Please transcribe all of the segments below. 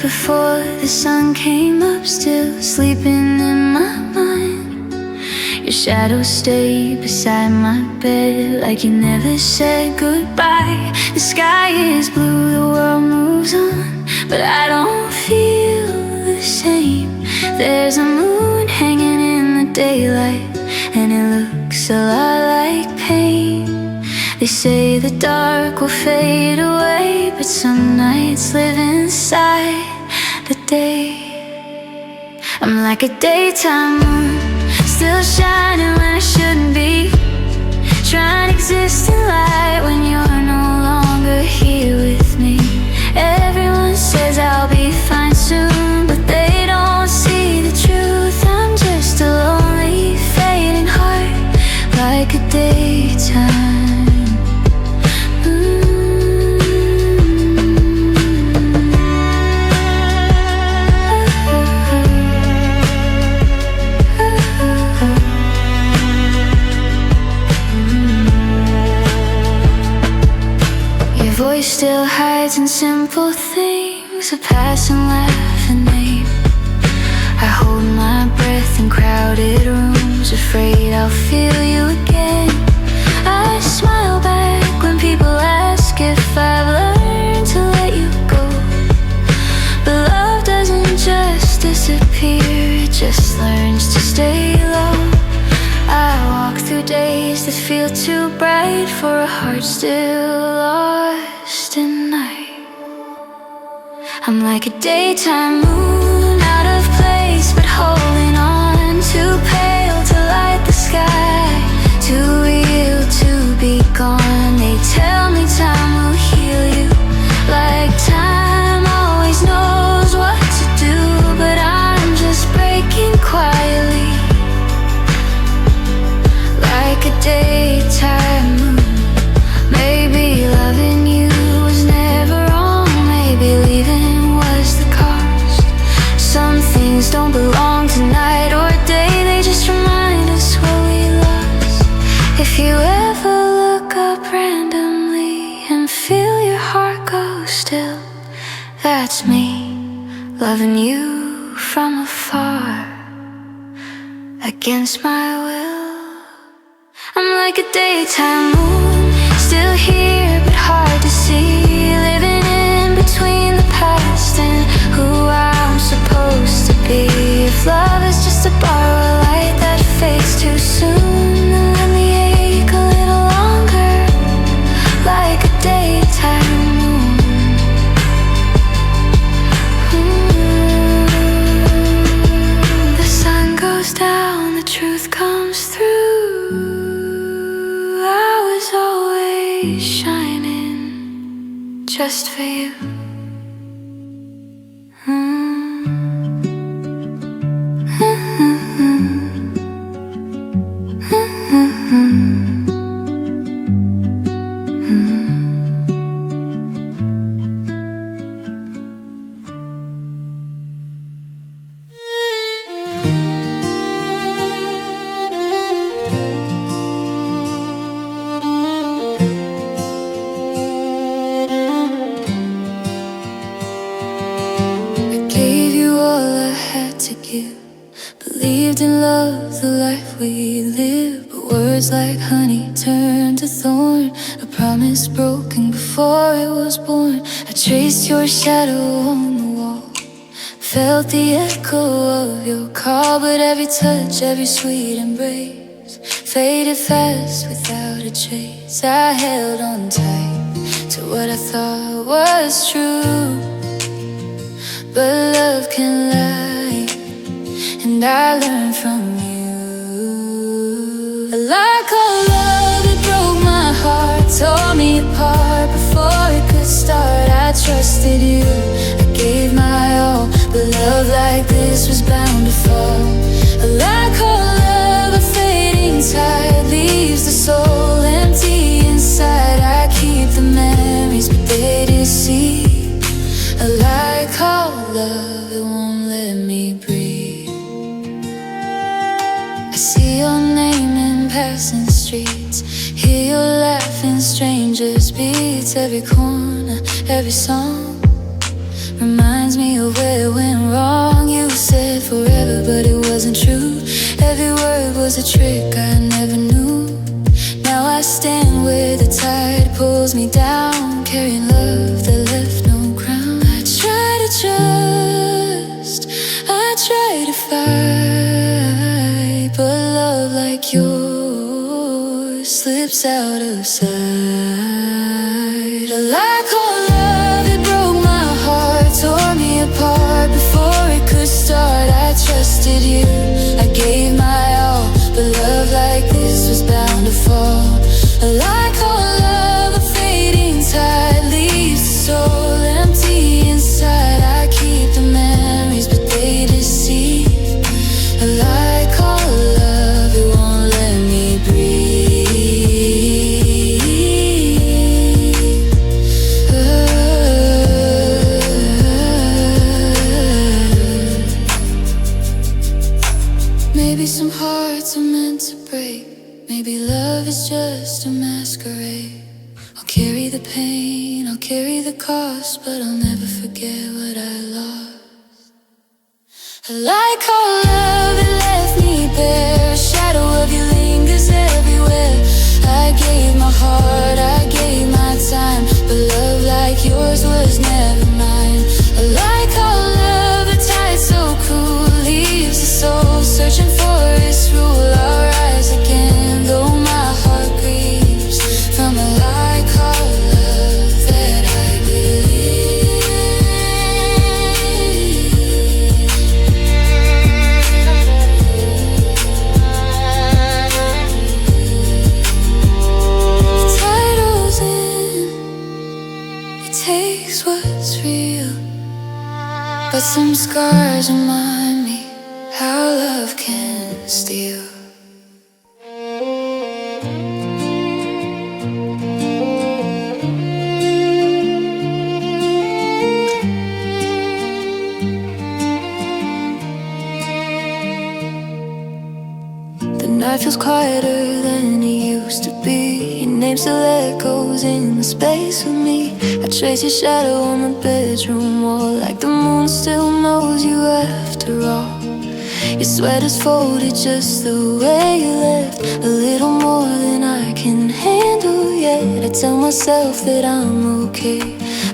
before the sun came up, still sleeping in my mind. Your shadow stayed beside my bed like you never said goodbye. The sky is blue, the world moves on, but I don't feel the same. There's a moon hanging in the daylight, and it looks a lot like pain. They say the dark will fade away, but some nights live inside the day. I'm like a daytime moon, still shining when I shouldn't be, trying to exist in light when you're no longer here with me. Everyone says I'll be fine soon, but they don't see the truth. I'm just a lonely, fading heart, like a daytime. Voice still hides in simple things, a passing laugh and name. I hold my breath in crowded rooms, afraid I'll feel you again. I smile back when people ask if I've learned to let you go. But love doesn't just disappear, it just learns to stay low. I walk through days that feel too bright for a heart still lost in night. I'm like a daytime moon, out of place but holding on, too pale to light the sky, too real to be gone. They tell me time will heal you, like time always knows what to do, but I'm just breaking quietly, like a daytime moon. Maybe loving you was never wrong, maybe leaving was the cost. Some things don't belong tonight or day, they just remind us what we lost. If you ever look up randomly and feel your heart go still, that's me, loving you from afar, against my will. I'm like a daytime moon, still here but hard to see, living in between the past and who I'm supposed to be. If love is just a borrowed light that fades too soon, then let me ache a little longer, like a daytime moon. The sun goes down, the truth comes through. Always shining just for you. To give, believed in love, the life we live, but words like honey turned to thorn, a promise broken before it was born. I traced your shadow on the wall, felt the echo of your call, but every touch, every sweet embrace faded fast without a trace. I held on tight to what I thought was true, but love can lie, and I learned from you. Like a love that broke my heart, tore me apart before it could start. I trusted you, I gave my all, but love like this was bound to fall. Like a love, a fading tide leaves the soul empty inside. I keep the memories, but they deceive. Like how love, it won't let me breathe. I see your name in passing streets, hear your laugh in strangers' beats. Every corner, every song reminds me of where it went wrong. You said forever, but it wasn't true. Every word was a trick I never knew. Now I stand where the tide pulls me down, carrying love that left no ground. I try to trust, I try to fight, but love like yours slips out of sight. Like all love, it broke my heart, tore me apart before it could start. I trusted you, I gave my all, but love like this was bound to fall. Like all love, a fading tide leaves the soul empty inside. I keep the memories, but they deceive. Like all love, it won't let me breathe. Maybe some hearts are meant to break. Maybe love is just a masquerade. I'll carry the pain, I'll carry the cost, but I'll never forget what I lost. Like all love, it left me bare. A shadow of you lingers everywhere. I gave my heart, I gave my time, but love like yours was never mine. Like all love, a tide so cruel leaves the soul searching for its rule. I'll rise again, though my heart grieves from a like all love that I believe. The tide rolls in, it takes what's real, but some scars remind me how love can steal. The night feels quieter than it used to be. Your name still echoes in the space with me. I trace your shadow on the bedroom wall, like the moon still knows you after all. Your sweater's folded just the way you left, a little more than I can handle yet. I tell myself that I'm okay,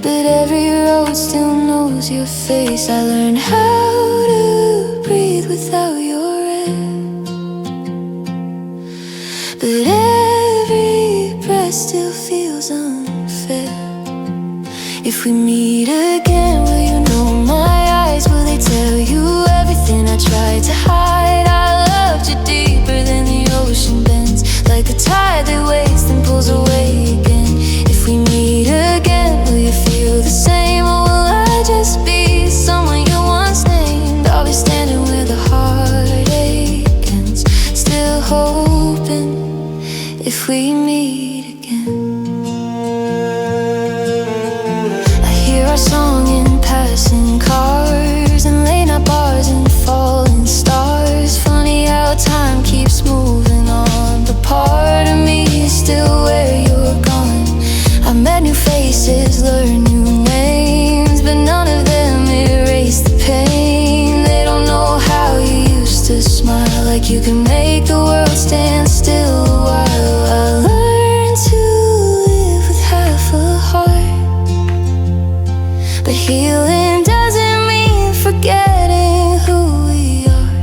but every road still knows your face. I learned how to breathe without your air, but every breath still feels unfair. If we meet again, will you know my eyes? Will they tell you everything I tried to hide? I loved you deeper than the ocean bends, like the tide that waits and pulls away again. If we meet again, will you feel the same? Or will I just be someone you once named? I'll be standing where the heartache ends, still hoping if we meet again. I hear our song in passing cars and late night bars and falling stars. Funny how time keeps moving on, but part of me is still where you're gone. I met new faces, learned new names, but none of them erase the pain. They don't know how you used to smile, like you can make the world stand still a while. I learned to live with half a heart, but healing doesn't mean forgetting who we are.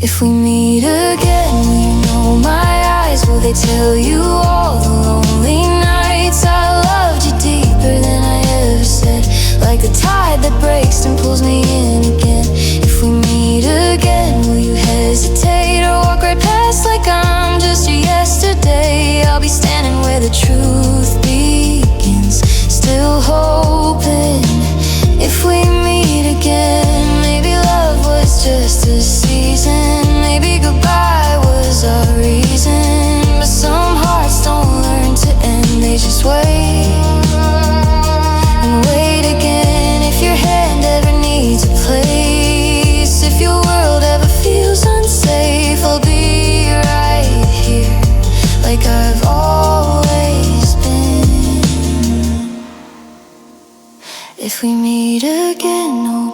If we meet again, will you know my eyes? Will they tell you all the lonely nights? I loved you deeper than I ever said, like the tide that breaks and pulls me in again. If we meet again, will you hesitate or walk right past like I'm just your yesterday? I'll be standing where the truth begins, still hoping if we meet again. Maybe love was just a season, maybe goodbye was our reason. But some hearts don't learn to end, they just wait and wait again. If your hand ever needs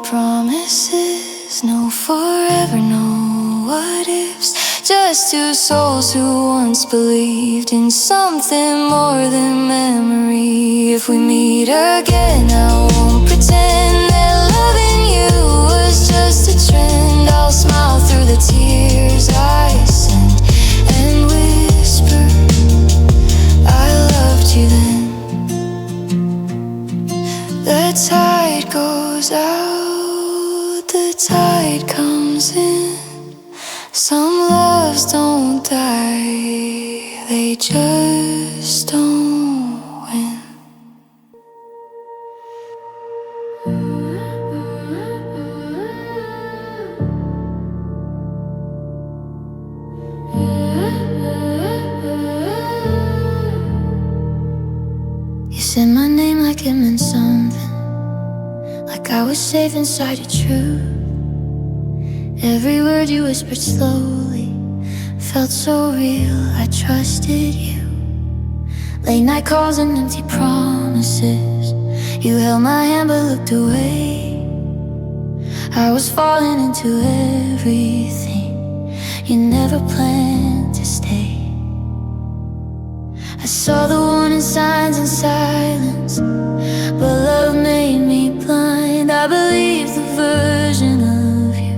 promises, no forever, no what ifs. Just two souls who once believed in something more than memory. If we meet again, I won't pretend that loving you was just a trend. I'll smile through the tears I send and whisper, I loved you then. The tide goes out, the tide comes in. Some loves don't die, they just don't win. You said my name like it meant something, like I was safe inside a truth. Every word you whispered slowly felt so real, I trusted you. Late night calls and empty promises, you held my hand but looked away. I was falling into everything, you never planned to stay. I saw the warning signs in silence, but love made me blind. I believed the version of you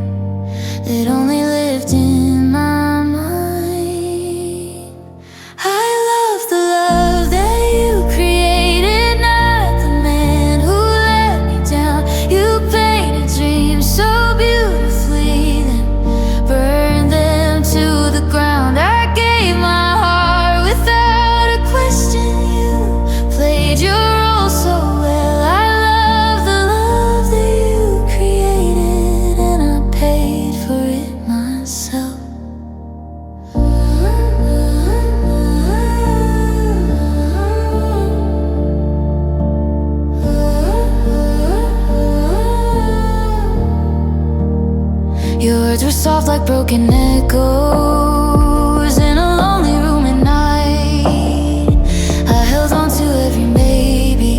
that only lived in my mind. I love the love that you created, not the man who let me down. You painted dreams so beautifully, then burned them to the ground. I gave my heart without a question. You played your role so well. I love the love that you created, and I paid for it myself. Your words were soft like broken echoes in a lonely room at night. I held on to every maybe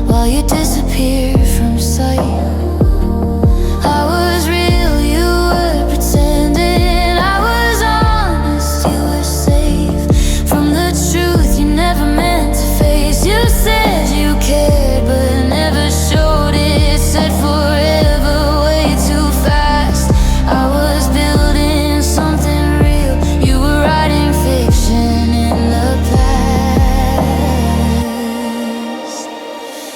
while you disappeared from sight. I was real, you were pretending. I was honest, you were safe from the truth you never meant to face. You said you cared but never showed it. Said forever way too fast. I was building something real, you were writing fiction in the past.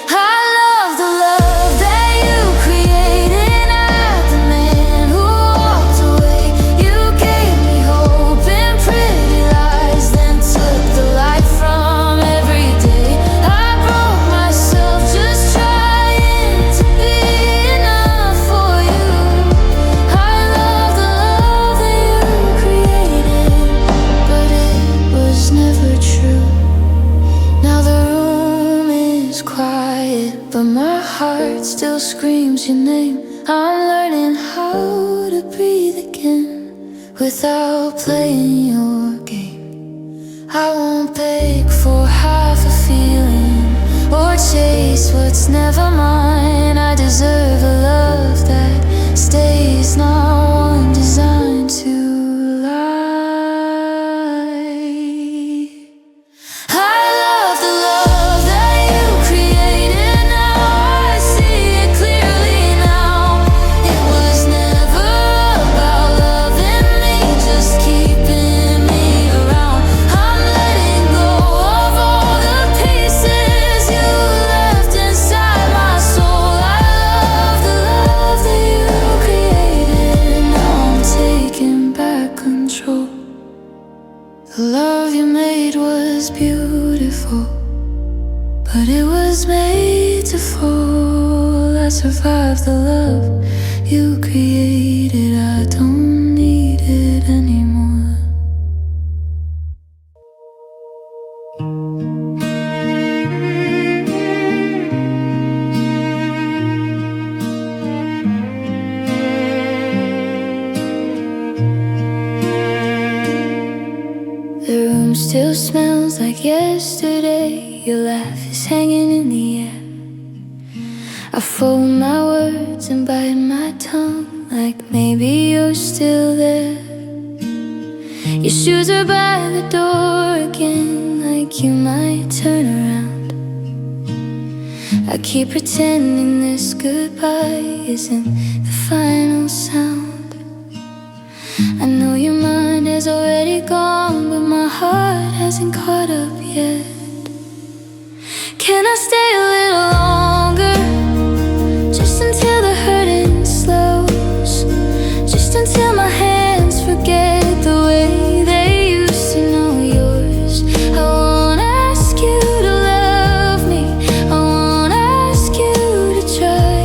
I love the love that you created, not the man who walked away. You gave me hope and pretty lies, then took the light from every day. I broke myself just trying to be enough for you. I love the love that you created, but it was never true. Now the room is quiet, but my heart still screams your name. I'm learning how to breathe again without playing your game. I won't beg for half a feeling or chase what's never mine. I deserve a love that stays, not one designed to lie. I love the love that you created, now I see it clearly now. It was never about loving me, just keeping me around. I'm letting go of all the pieces you left inside my soul. I love the love that you created, now I'm taking back control. The love you made was beautiful, but it was made to fall. I survived the love you created, I don't need it anymore. The room still smells like yesterday. Your laugh is hanging in the air. I fold my words maybe you're still there. Your shoes are by the door again, like you might turn around. I keep pretending this goodbye isn't the final sound. I know your mind has already gone, but my heart hasn't caught up yet. Can I stay a little longer? Just until the hurting slows. Just until my hands forget the way they used to know yours. I won't ask you to love me, I won't ask you to try.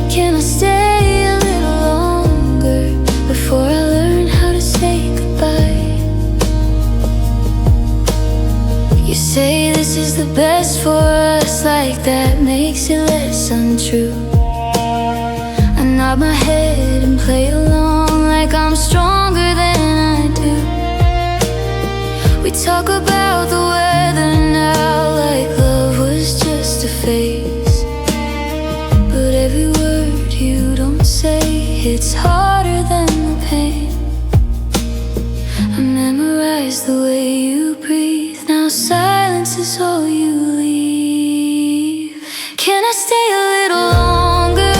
Can I stay a little longer before I learn how to say goodbye? You say this is the best for us, like that makes it less untrue. I nod my head and play along like I'm stronger than I do. We talk about the weather now like love was just a phase. But every word you don't say hits harder than the pain. I memorize the way you breathe, now silence is all you leave. Can I stay a little longer?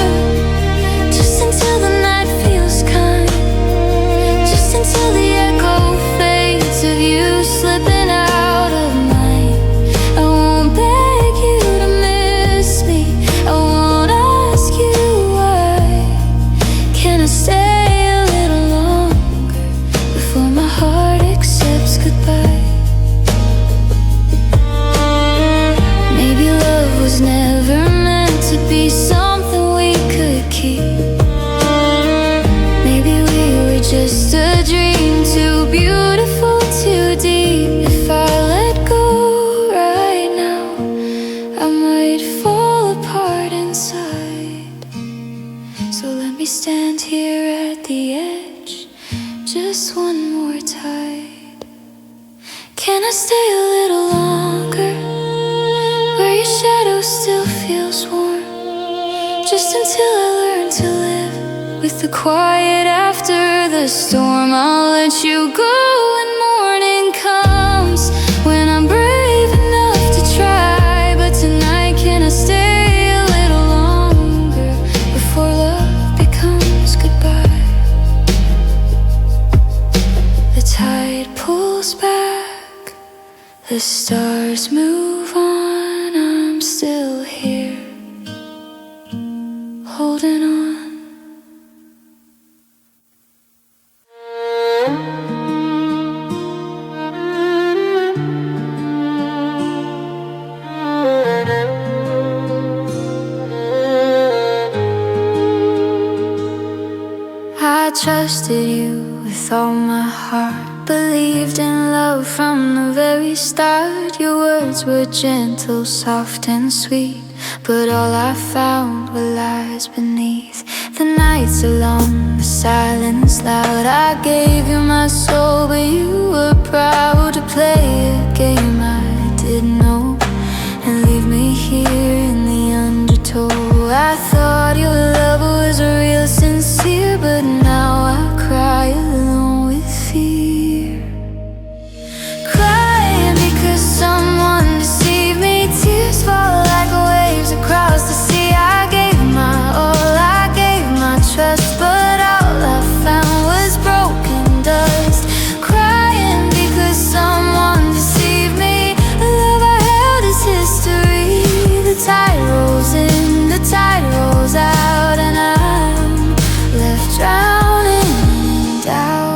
Just until the night feels kind. Just until the echo fades of you slipping out of mine. I won't beg you to miss me, I won't ask you why. Can I stay a little longer before my heart accepts goodbye? Maybe love was never meant to be something we could keep. Maybe we were just a dream, too beautiful, too deep. If I let go right now, I might fall apart inside. So let me stand here at the edge just one more tide. Can I stay a little longer, where your shadow still feels warm? Just until I learn to live with the quiet after the storm. I'll let you go when morning comes, when I'm brave enough to try. But tonight, can I stay a little longer before love becomes goodbye? The tide pulls back, the stars move on. I'm still here, holding on. I trusted you with all my heart, believed in love from the very start. Your words were gentle, soft and sweet, but all I found were lies beneath. The nights are long, the silence loud. I gave you my soul, but you were proud to play a game I didn't know and leave me here in the undertow. I thought your love was real sincere, but now I cry alone with fear. Crying because someone deceived me. Tears fall like waves across the sea. I gave my all, I gave my trust, but all I found was broken dust. Crying because someone deceived me. The love I held is history. The tide rolls in, the tide rolls out, and I'm left drowning in doubt.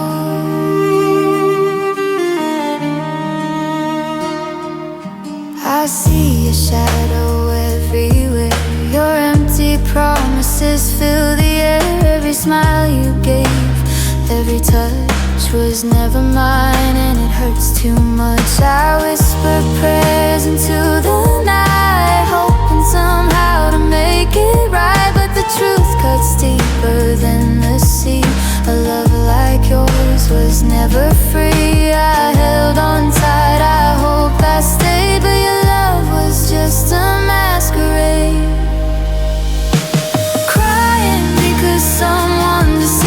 I see your shadow everywhere. Your empty promises fill the air. Every smile you gave, every touch was never mine, and it hurts too much. I whisper prayers into the night, hoping somehow to make it right. But the truth cuts deeper than the sea. A love like yours was never free. I held on tight, I hoped I stayed, but your love was just a masquerade. Crying because someone deceived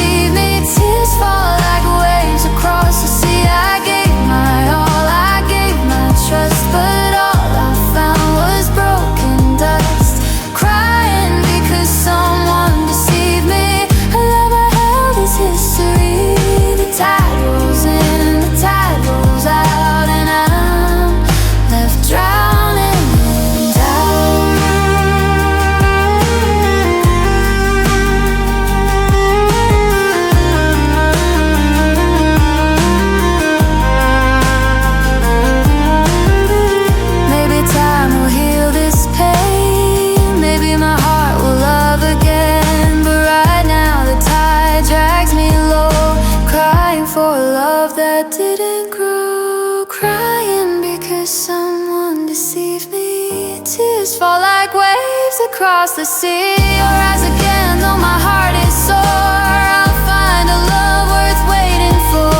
across the sea. I'll rise again though my heart is sore. I'll find a love worth waiting for.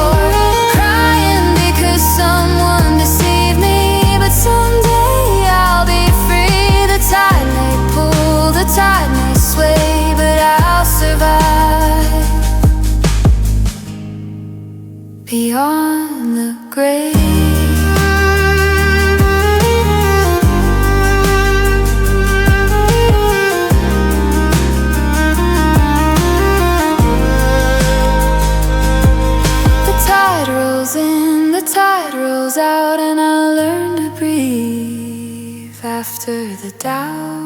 Crying because someone deceived me, but someday I'll be free. The tide may pull, the tide may sway, but I'll survive beyond the grave. The tide rolls out and I learn to breathe after the doubt.